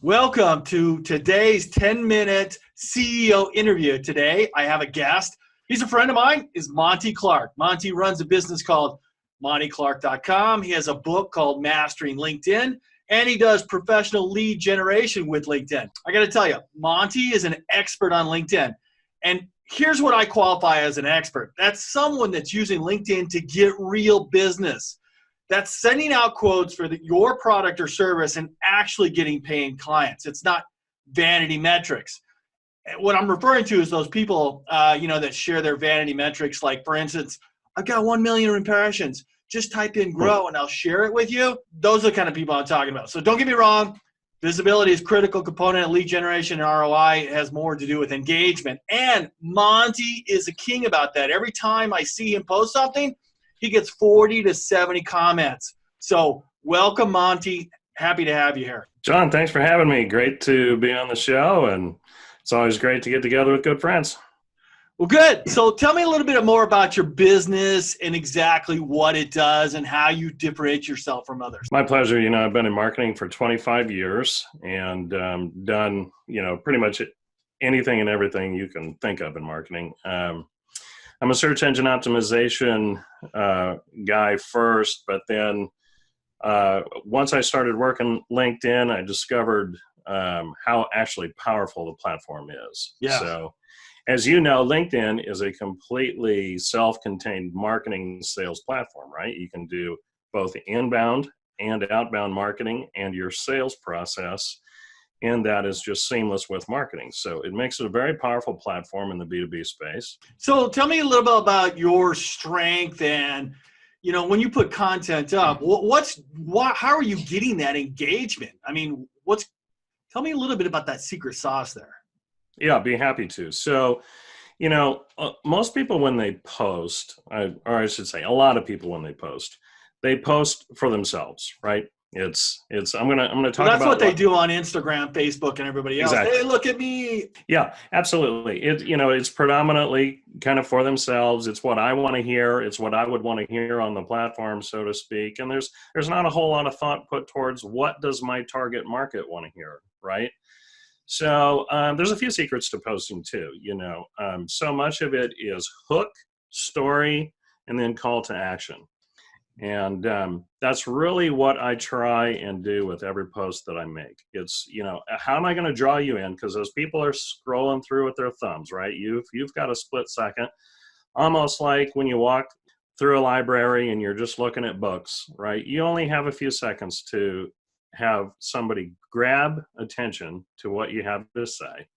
Welcome to today's 10-minute CEO interview. Today, I have a guest. He's a friend of mine, is Monte Clark. Monte runs a business called MonteClark.com. He has a book called Mastering LinkedIn, and he does professional lead generation with LinkedIn. I got to tell you, Monte is an expert on LinkedIn. And here's what I qualify as an expert. That's someone that's using LinkedIn to get real business. That's sending out quotes for your product or service and actually getting paying clients. It's not vanity metrics. What I'm referring to is those people, that share their vanity metrics. Like, for instance, I've got 1 million impressions. Just type in grow and I'll share it with you. Those are the kind of people I'm talking about. So don't get me wrong. Visibility is a critical component of lead generation, and ROI. It has more to do with engagement. And Monte is a king about that. Every time I see him post something, he gets 40 to 70 comments. So welcome, Monte. Happy to have you here. John, thanks for having me. Great to be on the show, and it's always great to get together with good friends. Well, good. So tell me a little bit more about your business and exactly what it does and how you differentiate yourself from others. My pleasure. I've been in marketing for 25 years and done, pretty much anything and everything you can think of in marketing. I'm a search engine optimization guy first, but then once I started working LinkedIn, I discovered how actually powerful the platform is. Yeah. So, as you know, LinkedIn is a completely self-contained marketing sales platform, right? You can do both inbound and outbound marketing, and your sales process and that is just seamless with marketing. So it makes it a very powerful platform in the B2B space. So tell me a little bit about your strength and, when you put content up, how are you getting that engagement? I mean, tell me a little bit about that secret sauce there. Yeah, I'd be happy to. So, most people when they post, or I should say a lot of people when they post for themselves, right? I'm gonna talk about. That's what they do on Instagram, Facebook, and everybody else. Exactly. Hey, look at me. Yeah, absolutely. It's predominantly kind of for themselves. It's what I want to hear. It's what I would want to hear on the platform, so to speak. And there's not a whole lot of thought put towards what does my target market want to hear, right? So there's a few secrets to posting too. So much of it is hook, story, and then call to action. And that's really what I try and do with every post that I make. It's, how am I going to draw you in? Because those people are scrolling through with their thumbs, right? You've got a split second, almost like when you walk through a library and you're just looking at books, right? You only have a few seconds to have somebody grab attention to what you have to say.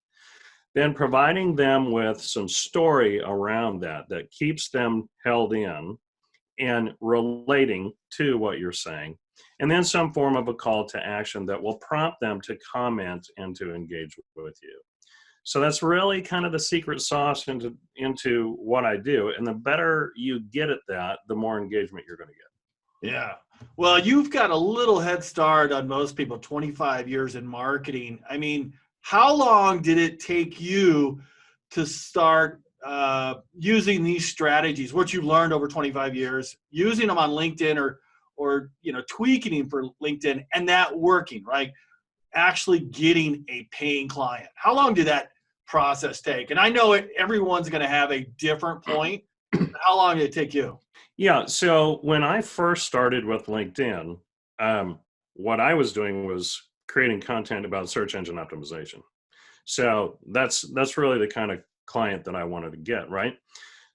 Then providing them with some story around that keeps them held in and relating to what you're saying, and then some form of a call to action that will prompt them to comment and to engage with you. So that's really kind of the secret sauce into what I do. And the better you get at that, the more engagement you're going to get. Yeah. Well, you've got a little head start on most people, 25 years in marketing. I mean, how long did it take you to start using these strategies, what you've learned over 25 years, using them on LinkedIn or tweaking them for LinkedIn and that working, right? Actually getting a paying client. How long did that process take? And I know everyone's going to have a different point. How long did it take you? Yeah. So when I first started with LinkedIn, what I was doing was creating content about search engine optimization. So that's really the kind of client that I wanted to get, right?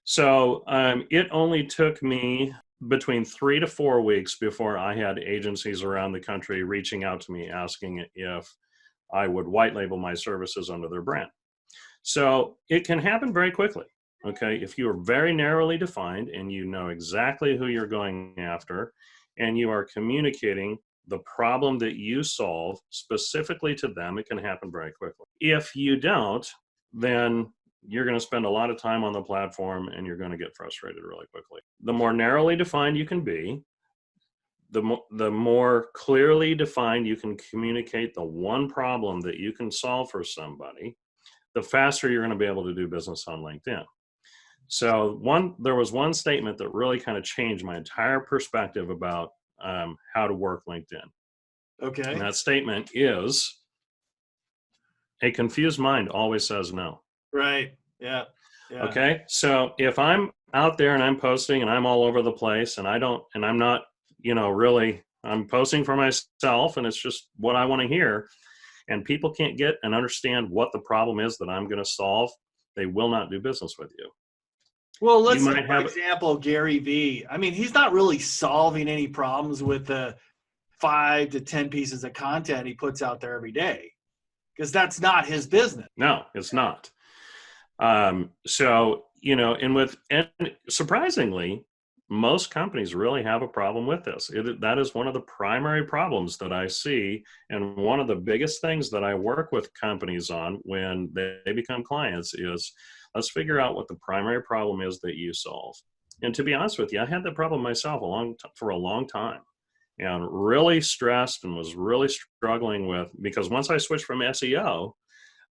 So it only took me between 3 to 4 weeks before I had agencies around the country reaching out to me asking if I would white label my services under their brand. So it can happen very quickly, okay? If you are very narrowly defined and you know exactly who you're going after and you are communicating the problem that you solve specifically to them, it can happen very quickly. If you don't, then you're going to spend a lot of time on the platform and you're going to get frustrated really quickly. The more narrowly defined you can be, the more clearly defined you can communicate the one problem that you can solve for somebody, the faster you're going to be able to do business on LinkedIn. So there was one statement that really kind of changed my entire perspective about how to work LinkedIn. Okay. And that statement is, a confused mind always says no. Right. Yeah. Yeah. Okay. So if I'm out there and I'm posting and I'm all over the place and I'm not, really, I'm posting for myself and it's just what I want to hear, and people can't get and understand what the problem is that I'm going to solve, they will not do business with you. Well, You let's say, might for have, example, Gary Vee. I mean, he's not really solving any problems with the 5 to 10 pieces of content he puts out there every day, because that's not his business. no, it's not. So, and surprisingly, most companies really have a problem with this. That is one of the primary problems that I see. And one of the biggest things that I work with companies on when they become clients is, let's figure out what the primary problem is that you solve. And to be honest with you, I had that problem myself for a long time, and really stressed and was really struggling with, because once I switched from SEO,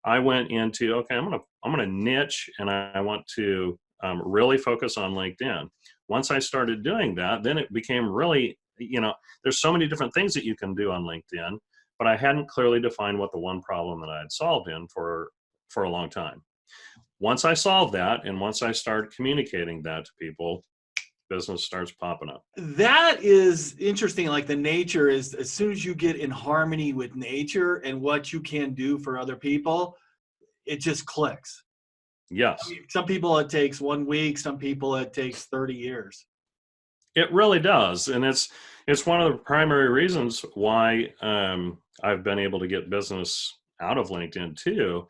I went into, okay, I'm gonna niche, and I want to really focus on LinkedIn. Once I started doing that, then it became really, there's so many different things that you can do on LinkedIn, but I hadn't clearly defined what the one problem that I had solved in for a long time. Once I solved that, and once I started communicating that to people, business starts popping up. That is interesting. Like, the nature is, as soon as you get in harmony with nature and what you can do for other people, it just clicks. Yes. I mean, some people it takes 1 week, some people it takes 30 years. It really does. And it's one of the primary reasons why I've been able to get business out of LinkedIn too,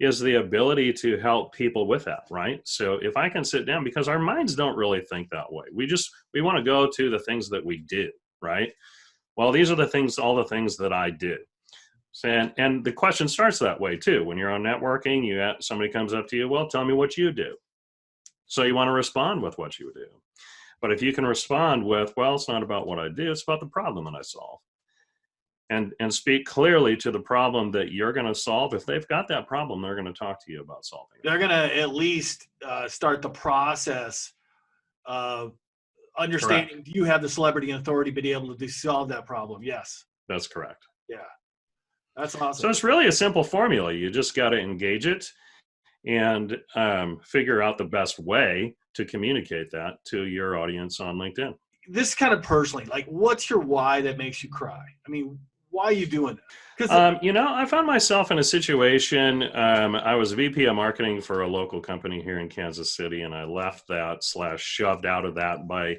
is the ability to help people with that, right? So if I can sit down, because our minds don't really think that way. We want to go to the things that we do, right? Well, these are all the things that I do. And the question starts that way too. When you're on networking, somebody comes up to you, well, tell me what you do. So you want to respond with what you do. But if you can respond with, well, it's not about what I do, it's about the problem that I solve. And speak clearly to the problem that you're going to solve. If they've got that problem, they're going to talk to you about solving it. They're going to at least start the process of understanding, Correct. do you have the celebrity and authority to be able to solve that problem? Yes. That's correct. Yeah. That's awesome. So it's really a simple formula. You just got to engage it and figure out the best way to communicate that to your audience on LinkedIn. This kind of personally, like, what's your why that makes you cry? I mean, why are you doing that? I found myself in a situation. I was VP of marketing for a local company here in Kansas City, and I left that / shoved out of that by,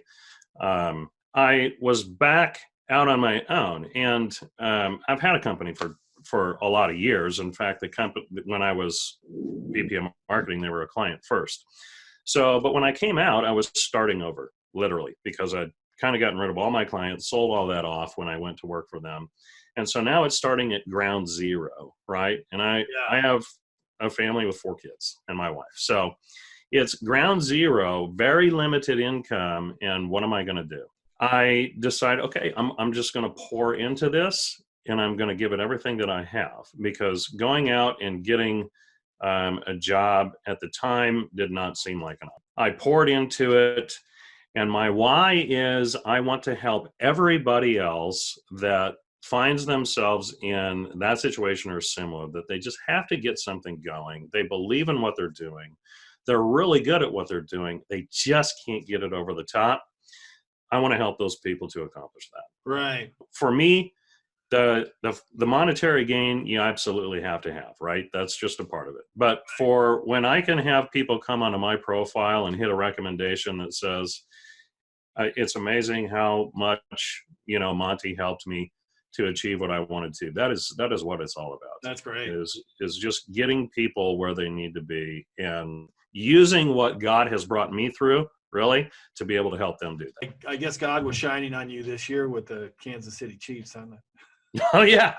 I was back out on my own. And I've had a company for a lot of years. In fact, the company, when I was VP of marketing, they were a client first. So, but when I came out, I was starting over, literally, because I'd kind of gotten rid of all my clients, sold all that off when I went to work for them. And so now it's starting at ground zero, right? And I have a family with 4 kids and my wife. So it's ground zero, very limited income. And what am I going to do? I decide, okay, I'm just going to pour into this, and I'm going to give it everything that I have, because going out and getting a job at the time did not seem like enough. I poured into it. And my why is, I want to help everybody else that finds themselves in that situation or similar, that they just have to get something going. They believe in what they're doing. They're really good at what they're doing. They just can't get it over the top. I want to help those people to accomplish that. Right. For me, the monetary gain, you absolutely have to have, right? That's just a part of it. But for when I can have people come onto my profile and hit a recommendation that says, it's amazing how much, Monte helped me to achieve what I wanted to. That is what it's all about. That's great. Is just getting people where they need to be, and using what God has brought me through, really, to be able to help them do that. I guess God was shining on you this year with the Kansas City Chiefs, huh? Oh yeah.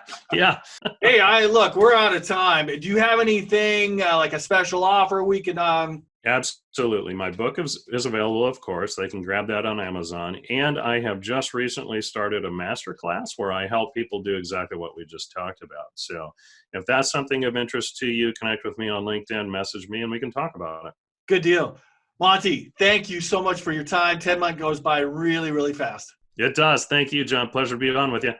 Hey, look, we're out of time. Do you have anything like a special offer we can? Absolutely. My book is available, of course. They can grab that on Amazon. And I have just recently started a masterclass where I help people do exactly what we just talked about. So if that's something of interest to you, connect with me on LinkedIn, message me, and we can talk about it. Good deal. Monte, thank you so much for your time. 10 months goes by really, really fast. It does. Thank you, John. Pleasure to be on with you.